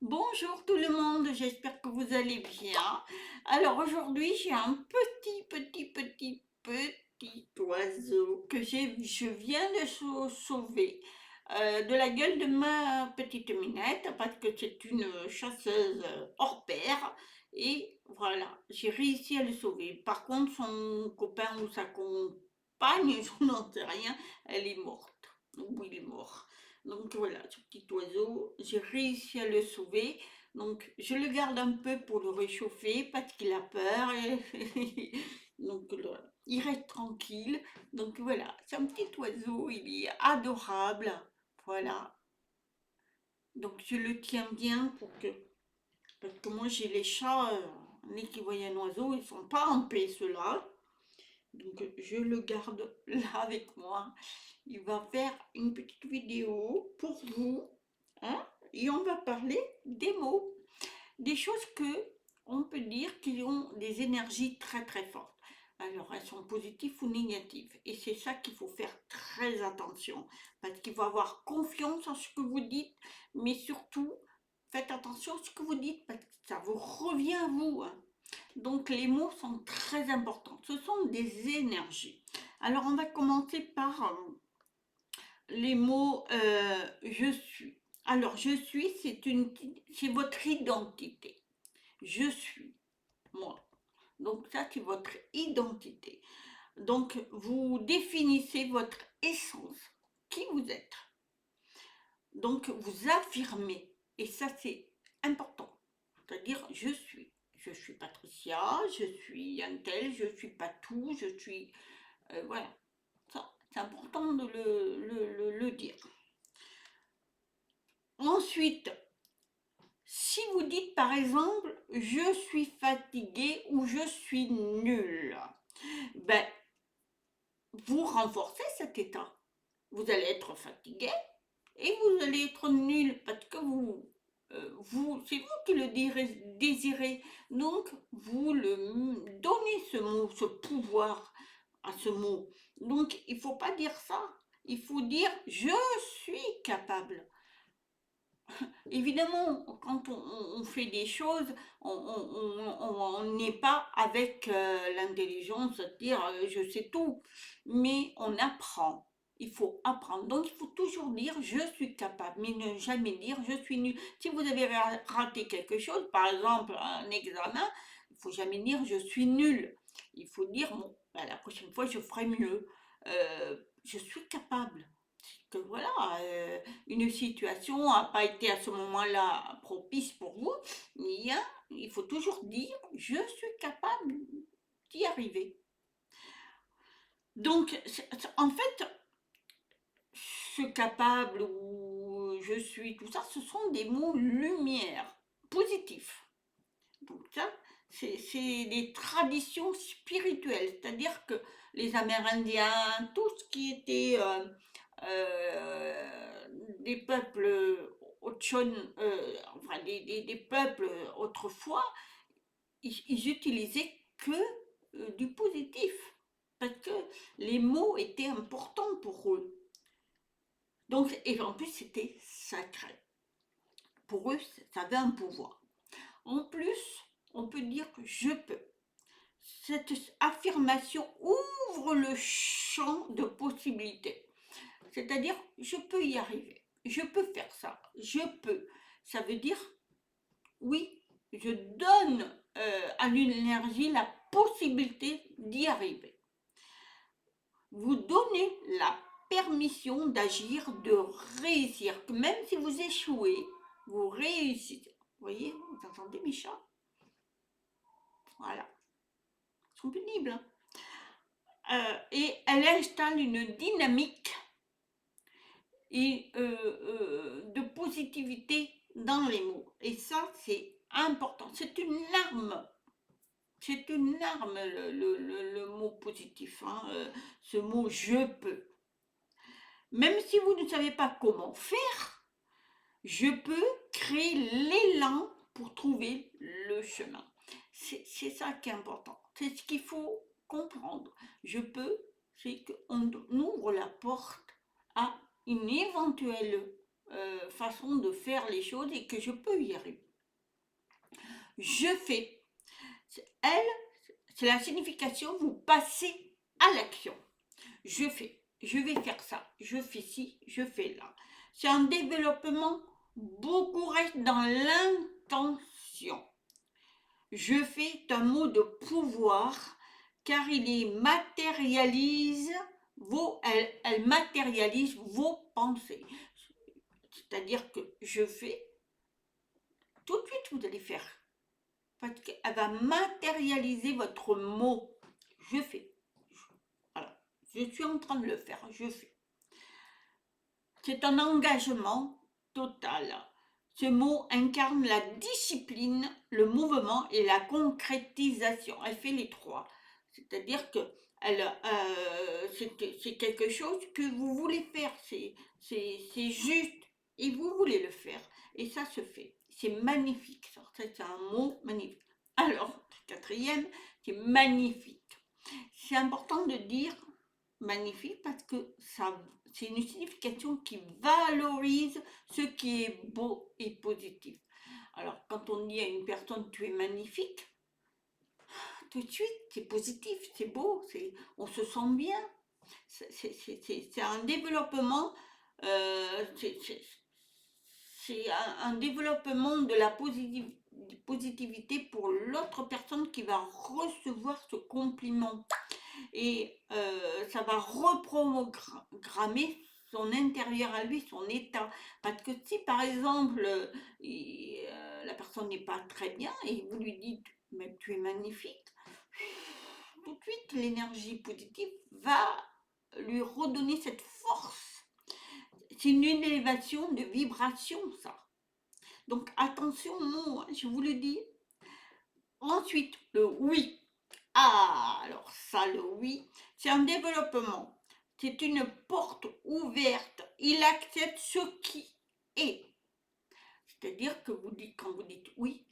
Bonjour tout le monde, j'espère que vous allez bien. Alors aujourd'hui, j'ai un petit oiseau que je viens de sauver de la gueule de ma petite minette parce que c'est une chasseuse hors pair et voilà, j'ai réussi à le sauver. Par contre, son copain ou sa compagne, je n'en sais rien, elle est morte. Ou il est mort. Donc voilà, ce petit oiseau, j'ai réussi à le sauver. Donc je le garde un peu pour le réchauffer parce qu'il a peur. Donc il reste tranquille. Donc voilà, c'est un petit oiseau, il est adorable. Voilà. Donc je le tiens bien pour que... Parce que moi j'ai les chats, dès qu'ils voient un oiseau, ils sont pas en paix ceux-là. Donc je le garde là avec moi. Il va faire une petite vidéo pour vous, hein, et on va parler des mots, des choses que on peut dire qui ont des énergies très très fortes. Alors elles sont positives ou négatives, et c'est ça qu'il faut faire très attention, parce qu'il faut avoir confiance en ce que vous dites, mais surtout faites attention à ce que vous dites, parce que ça vous revient à vous, hein. Donc les mots sont très importants, ce sont des énergies. Alors on va commencer par les mots je suis. Alors, je suis, c'est votre identité. Je suis, moi. Donc, ça, c'est votre identité. Donc, vous définissez votre essence, qui vous êtes. Donc, vous affirmez. Et ça, c'est important. C'est-à-dire, je suis. Je suis Patricia, je suis un tel, je suis pas tout, je suis. Voilà. Ça, c'est important de le dire. Ensuite, si vous dites par exemple je suis fatigué ou je suis nul, ben vous renforcez cet état. Vous allez être fatigué et vous allez être nul parce que c'est vous qui le désirez. Donc vous le donnez ce mot, ce pouvoir à ce mot. Donc il ne faut pas dire ça. Il faut dire je suis capable. Évidemment, quand on fait des choses, on n'est pas avec l'intelligence de dire je sais tout, mais on apprend. Il faut apprendre. Donc il faut toujours dire je suis capable, mais ne jamais dire je suis nul. Si vous avez raté quelque chose, par exemple un examen, il faut jamais dire je suis nul. Il faut dire bon, ben, la prochaine fois je ferai mieux. Je suis capable que voilà, une situation n'a pas été à ce moment-là propice pour vous, il faut toujours dire je suis capable d'y arriver. Donc, en fait, ce capable ou je suis, tout ça, ce sont des mots lumière, positifs. Donc ça, c'est des traditions spirituelles, c'est-à-dire que les Amérindiens, tout ce qui était des peuples enfin des peuples autrefois, ils utilisaient que du positif, parce que les mots étaient importants pour eux. Donc, et en plus, c'était sacré. Pour eux, ça avait un pouvoir. En plus, on peut dire que je peux. Cette affirmation ouvre le champ de possibilités. C'est-à-dire, je peux y arriver, je peux faire ça, je peux. Ça veut dire, oui, je donne à l'énergie la possibilité d'y arriver. Vous donnez la permission d'agir, de réussir. Même si vous échouez, vous réussissez. Vous voyez, vous entendez mes chats? Voilà, ils sont pénibles, hein. Et elle installe une dynamique et de positivité dans les mots. Et ça, c'est important. C'est une arme. C'est une arme, le mot positif, hein, ce mot je peux. Même si vous ne savez pas comment faire, je peux créer l'élan pour trouver le chemin. C'est ça qui est important. C'est ce qu'il faut comprendre. Je peux, c'est qu'on ouvre la porte à une éventuelle façon de faire les choses et que je peux y arriver. Je fais. Elle, c'est la signification, vous passez à l'action. Je fais, je vais faire ça, je fais ci, je fais là. C'est un développement, beaucoup reste dans l'intention. Je fais un mot de pouvoir car elle matérialise vos pensées. C'est-à-dire que je fais, tout de suite vous allez faire. Parce qu'elle va matérialiser votre mot. Je fais. Voilà. Je suis en train de le faire. Je fais. C'est un engagement total. Ce mot incarne la discipline, le mouvement et la concrétisation. Elle fait les trois. C'est-à-dire que c'est quelque chose que vous voulez faire. C'est juste. Et vous voulez le faire. Et ça se fait. C'est magnifique. Ça, c'est un mot magnifique. Alors, quatrième, c'est magnifique. C'est important de dire magnifique parce que c'est une signification qui valorise ce qui est beau et positif. Alors, quand on dit à une personne tu es magnifique, tout de suite c'est positif, c'est beau, on se sent bien. C'est un développement, c'est un développement de la positivité pour l'autre personne qui va recevoir ce compliment. Et ça va reprogrammer son intérieur à lui, son état. Parce que si par exemple la personne n'est pas très bien et vous lui dites mais tu es magnifique, tout de suite l'énergie positive va lui redonner cette force. C'est une élévation de vibration ça. Donc attention, non, je vous le dis. Ensuite, le oui. Ah, alors ça, le oui, c'est un développement. C'est une porte ouverte. Il accepte ce qui est. C'est-à-dire que quand vous dites oui,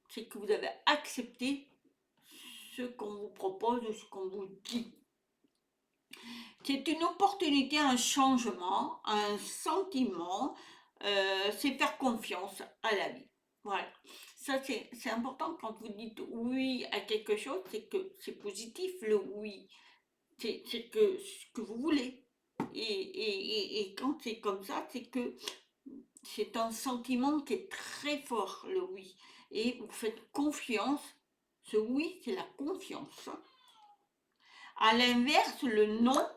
c'est que vous avez accepté ce qu'on vous propose ou ce qu'on vous dit. C'est une opportunité, un changement, un sentiment. C'est faire confiance à la vie. Voilà. Ça, c'est important quand vous dites oui à quelque chose, c'est que c'est positif le oui. C'est que ce que vous voulez. Et quand c'est comme ça, c'est que c'est un sentiment qui est très fort, le oui. Et vous faites confiance. Ce oui, c'est la confiance. À l'inverse, le non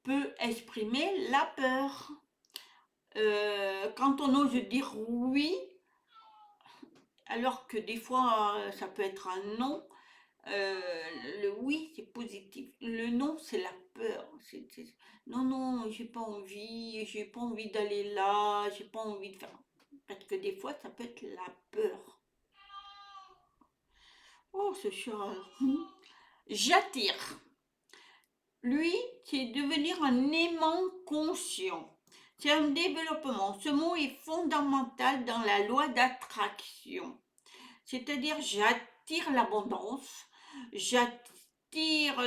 peut exprimer la peur. Quand on ose dire oui, alors que des fois ça peut être un non, le oui c'est positif, le non c'est la peur. Non, non, j'ai pas envie d'aller là, j'ai pas envie de faire. Parce que des fois ça peut être la peur. Oh ce chat. J'attire. Lui, c'est devenir un aimant conscient. C'est un développement. Ce mot est fondamental dans la loi d'attraction. C'est-à-dire, j'attire l'abondance, j'attire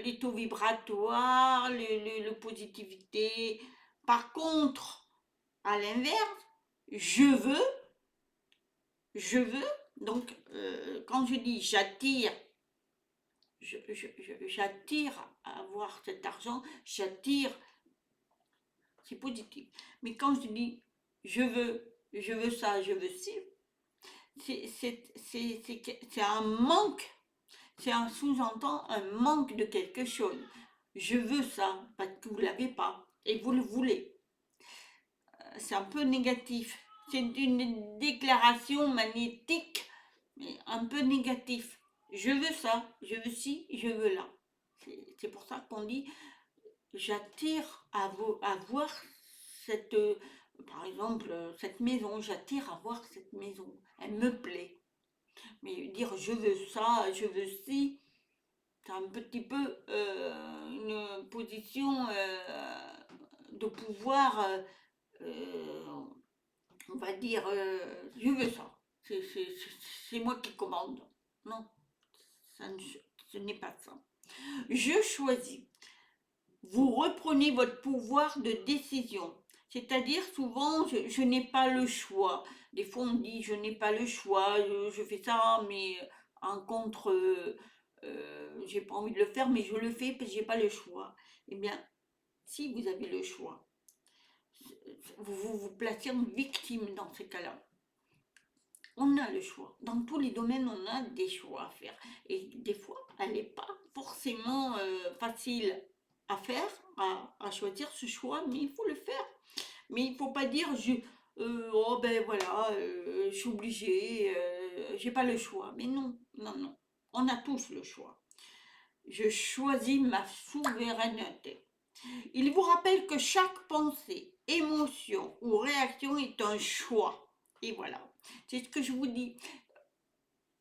les taux vibratoires, le positivité. Par contre, à l'inverse, je veux, donc quand je dis j'attire, j'attire à avoir cet argent, j'attire, c'est positif. Mais quand je dis je veux ça, je veux ci, c'est un manque, c'est un sous-entend un manque de quelque chose. Je veux ça, parce que vous ne l'avez pas, et vous le voulez. C'est un peu négatif. C'est une déclaration magnétique, mais un peu négatif. Je veux ça, je veux ci, je veux là. C'est pour ça qu'on dit j'attire à voir cette, par exemple, cette maison, j'attire à voir cette maison, elle me plaît. Mais dire je veux ça, je veux ci, c'est un petit peu une position de pouvoir, on va dire, je veux ça, c'est moi qui commande. Non, ce n'est pas ça. Je choisis. Vous reprenez votre pouvoir de décision. C'est-à-dire, souvent, je n'ai pas le choix. Des fois, on dit, je n'ai pas le choix, je fais ça, mais en contre, j'ai pas envie de le faire, mais je le fais parce que j'ai pas le choix. Eh bien, si vous avez le choix, vous placez en victime dans ces cas-là. On a le choix. Dans tous les domaines, on a des choix à faire. Et des fois, elle n'est pas forcément facile à faire, à choisir ce choix, mais il faut le faire. Mais il ne faut pas dire, oh ben voilà, je suis obligée, j'ai pas le choix. Mais non, non, non. On a tous le choix. Je choisis ma souveraineté. Il vous rappelle que chaque pensée, émotion ou réaction est un choix. Et voilà. C'est ce que je vous dis.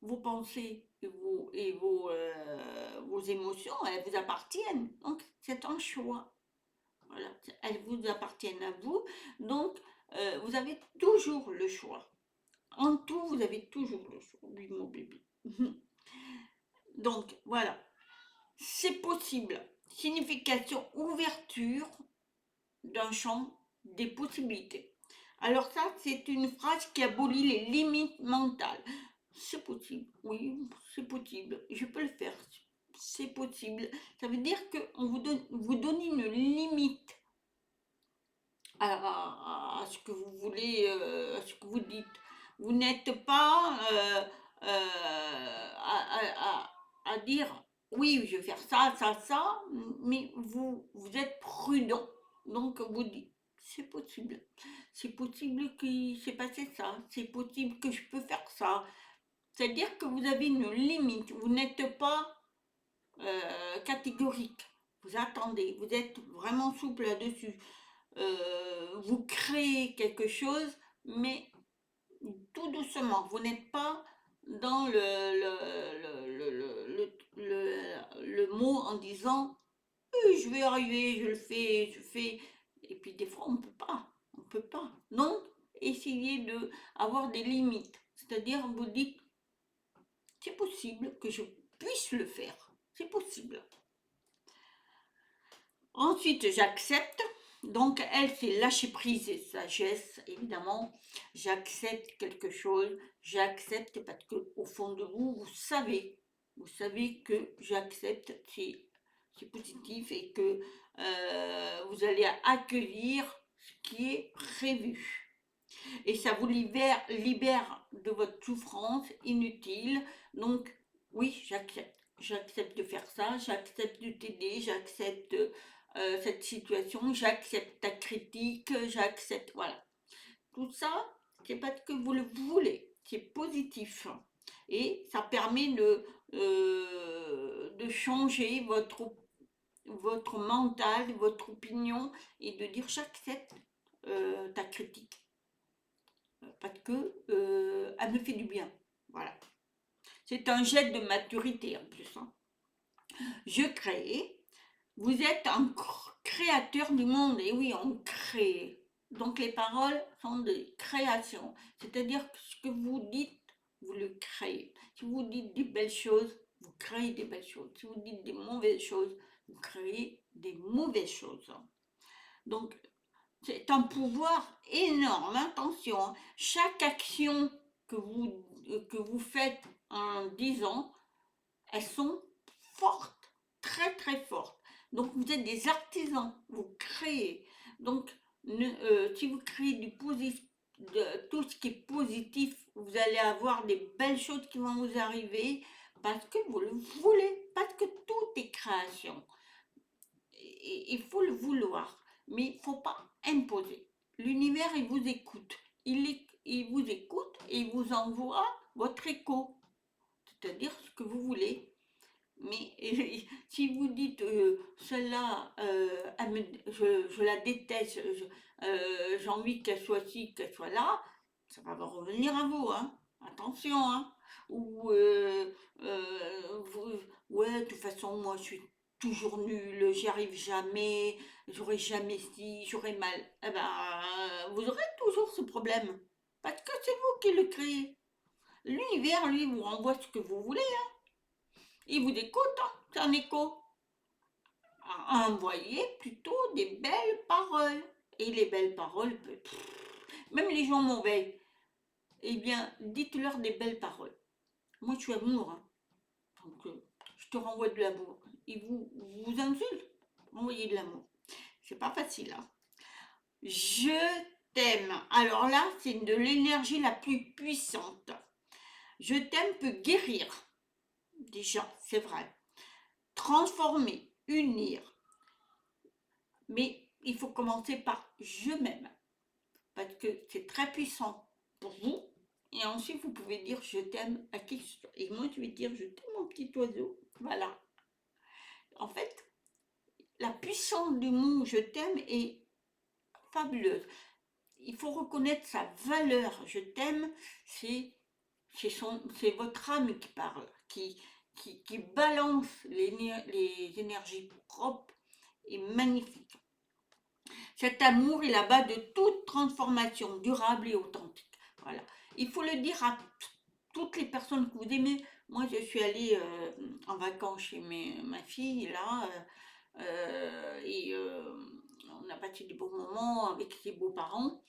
Vos pensées vos émotions, elles vous appartiennent. Donc, c'est un choix. Voilà. Elles vous appartiennent à vous. Donc, vous avez toujours le choix. En tout, vous avez toujours le choix. Oui, mon bébé. Donc, voilà. C'est possible. Signification, ouverture d'un champ des possibilités. Alors ça, c'est une phrase qui abolit les limites mentales. C'est possible, oui, c'est possible, je peux le faire, c'est possible. Ça veut dire qu'on vous donne une limite à ce que vous voulez, à ce que vous dites. Vous n'êtes pas à dire oui, je vais faire ça, ça, ça, mais vous êtes prudent. Donc vous dites c'est possible. C'est possible qu'il s'est passé ça. C'est possible que je peux faire ça. C'est-à-dire que vous avez une limite. Vous n'êtes pas catégorique. Vous attendez. Vous êtes vraiment souple là-dessus. Vous créez quelque chose, mais tout doucement. Vous n'êtes pas dans le mot en disant je vais arriver, je le fais, je fais. Et puis des fois, on ne peut pas. On ne peut pas. Donc, essayez d'avoir des limites. C'est-à-dire, vous dites, c'est possible que je puisse le faire. C'est possible. Ensuite, j'accepte. Donc, elle, c'est lâcher prise et sagesse, évidemment. J'accepte quelque chose. J'accepte parce que au fond de vous, vous savez que j'accepte, c'est positif et que vous allez accueillir ce qui est prévu. Et ça vous libère de votre souffrance inutile. Donc, oui, j'accepte. J'accepte de faire ça, j'accepte de t'aider, j'accepte cette situation, j'accepte ta critique, j'accepte, voilà. Tout ça, c'est parce que vous le voulez, c'est positif. Et ça permet de changer votre mental, votre opinion et de dire j'accepte ta critique parce que elle me fait du bien. Voilà. C'est un jet de maturité en plus. Hein. Je crée. Vous êtes un créateur du monde. Et oui, on crée. Donc les paroles sont des créations. C'est-à-dire que ce que vous dites, vous le créez. Si vous dites des belles choses, vous créez des belles choses. Si vous dites des mauvaises choses, vous créez des mauvaises choses. Donc c'est un pouvoir énorme. Attention, hein. Chaque action que vous faites en disant, elles sont fortes, très très fortes. Donc vous êtes des artisans, vous créez. Donc si vous créez tout ce qui est positif, vous allez avoir des belles choses qui vont vous arriver parce que vous le voulez, parce que tout est création. Il faut le vouloir, mais il ne faut pas imposer. L'univers, il vous écoute. Il vous écoute et il vous envoie votre écho, c'est-à-dire ce que vous voulez. Mais si vous dites celle-là, je la déteste, j'ai envie qu'elle soit ci, qu'elle soit là, ça va revenir à vous, hein. Attention, hein. Ou ouais, de toute façon, moi je suis toujours nulle, j'y arrive jamais, j'aurai jamais ci, j'aurai mal. Eh ben, vous aurez toujours ce problème. Parce que c'est vous qui le créez. L'univers, lui, vous renvoie ce que vous voulez. Il vous écoute, hein, c'est un écho. Envoyez plutôt des belles paroles. Et les belles paroles, même les gens mauvais, eh bien, dites-leur des belles paroles. Moi, je suis amour, hein. Donc, je te renvoie de l'amour. Ils vous insultent, envoyez de l'amour. C'est pas facile, hein. Je t'aime. Alors là, c'est de l'énergie la plus puissante. Je t'aime peut guérir. Déjà, c'est vrai. Transformer, unir. Mais il faut commencer par je m'aime. Parce que c'est très puissant pour vous. Et ensuite, vous pouvez dire je t'aime à qui que ce soit. Et moi, je vais dire je t'aime mon petit oiseau. Voilà. En fait, la puissance du mot je t'aime est fabuleuse. Il faut reconnaître sa valeur. Je t'aime, c'est votre âme qui parle, qui balance les énergies propres et magnifiques. Cet amour est la base de toute transformation durable et authentique. Voilà. Il faut le dire à toutes les personnes que vous aimez. Moi, je suis allée en vacances chez ma fille, là, et on a passé des beaux moments avec ses beaux-parents.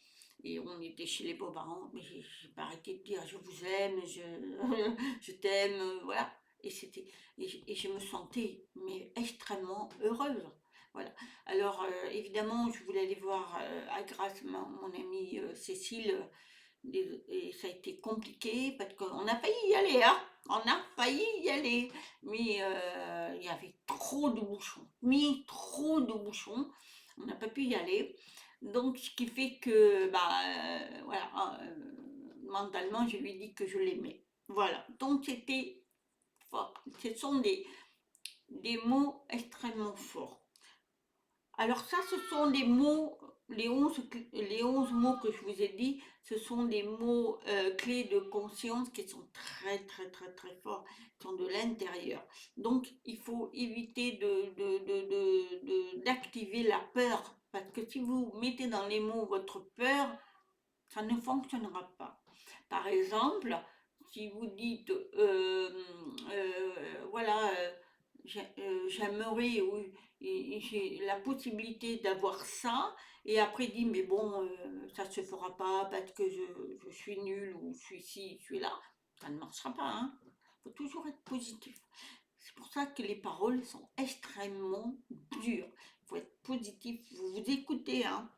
Et on était chez les beaux-parents, mais j'ai pas arrêté de dire je vous aime, je t'aime, voilà. Et je me sentais mais extrêmement heureuse. Voilà. Alors évidemment, je voulais aller voir à Grasse mon amie Cécile, et ça a été compliqué parce qu'on a failli y aller, hein. On a failli y aller, mais il y avait trop de bouchons, trop de bouchons. On n'a pas pu y aller. Donc, ce qui fait que, bah, voilà, mentalement, je lui ai dit que je l'aimais. Voilà. Donc, c'était fort. Ce sont des mots extrêmement forts. Alors ça, ce sont des mots, les 11 mots que je vous ai dit, ce sont des mots clés de conscience qui sont très, très, très, très forts, qui sont de l'intérieur. Donc, il faut éviter d'activer la peur, parce que si vous mettez dans les mots votre peur, ça ne fonctionnera pas. Par exemple, si vous dites, voilà, j'aimerais, oui, et j'ai la possibilité d'avoir ça, et après dit, mais bon, ça ne se fera pas parce que je suis nulle, ou je suis ci, je suis là, ça ne marchera pas, hein. Il faut toujours être positif. C'est pour ça que les paroles sont extrêmement dures. Il faut être positif, vous vous écoutez, hein.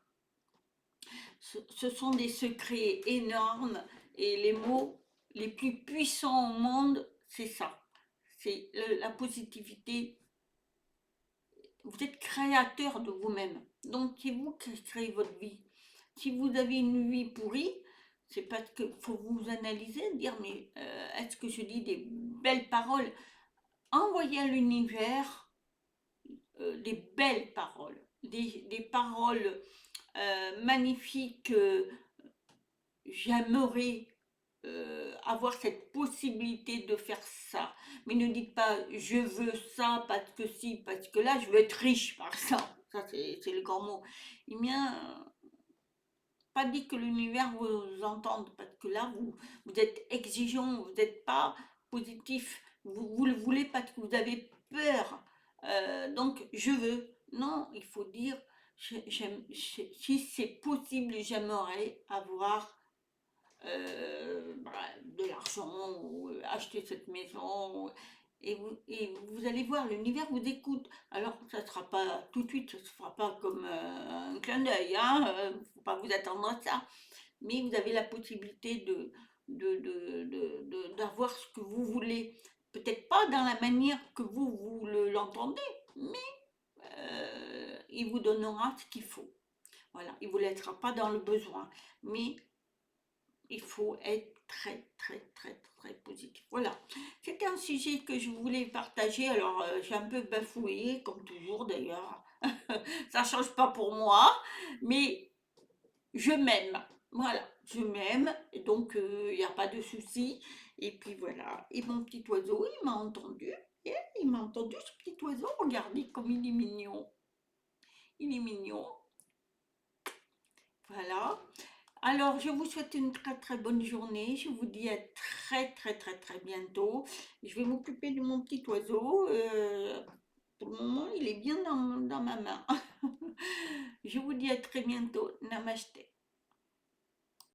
Ce sont des secrets énormes et les mots les plus puissants au monde, c'est ça. C'est la positivité. Vous êtes créateur de vous-même. Donc, c'est vous qui créez votre vie. Si vous avez une vie pourrie, c'est parce qu'il faut vous analyser, dire mais est-ce que je dis des belles paroles? Envoyez à l'univers des belles paroles, des paroles magnifiques. J'aimerais avoir cette possibilité de faire ça. Mais ne dites pas je veux ça parce que si, parce que là je veux être riche par ça. Ça c'est le grand mot. Eh bien, pas dit que l'univers vous entende parce que là vous êtes exigeant, vous n'êtes pas positif. Vous le voulez parce que vous avez peur. Donc je veux. Non, il faut dire si c'est possible, j'aimerais avoir de l'argent ou acheter cette maison. Et vous allez voir, l'univers vous écoute. Alors, ça ne sera pas tout de suite, ça ne se fera pas comme un clin d'œil, hein, faut pas vous attendre à ça. Mais vous avez la possibilité d'avoir ce que vous voulez. Peut-être pas dans la manière que vous l'entendez, mais il vous donnera ce qu'il faut. Voilà, il ne vous laissera pas dans le besoin. Mais il faut être très, très, très, très positif. Voilà, c'était un sujet que je voulais partager. Alors, j'ai un peu bafouillé, comme toujours d'ailleurs. Ça ne change pas pour moi, mais je m'aime. Voilà, je m'aime, et donc il n'y a pas de souci. Et puis voilà, et mon petit oiseau, il m'a entendu. Et il m'a entendu, ce petit oiseau. Regardez comme il est mignon. Il est mignon. Voilà. Alors, je vous souhaite une très très bonne journée. Je vous dis à très très très très bientôt. Je vais m'occuper de mon petit oiseau. Pour le moment, il est bien dans ma main. Je vous dis à très bientôt. Namasté.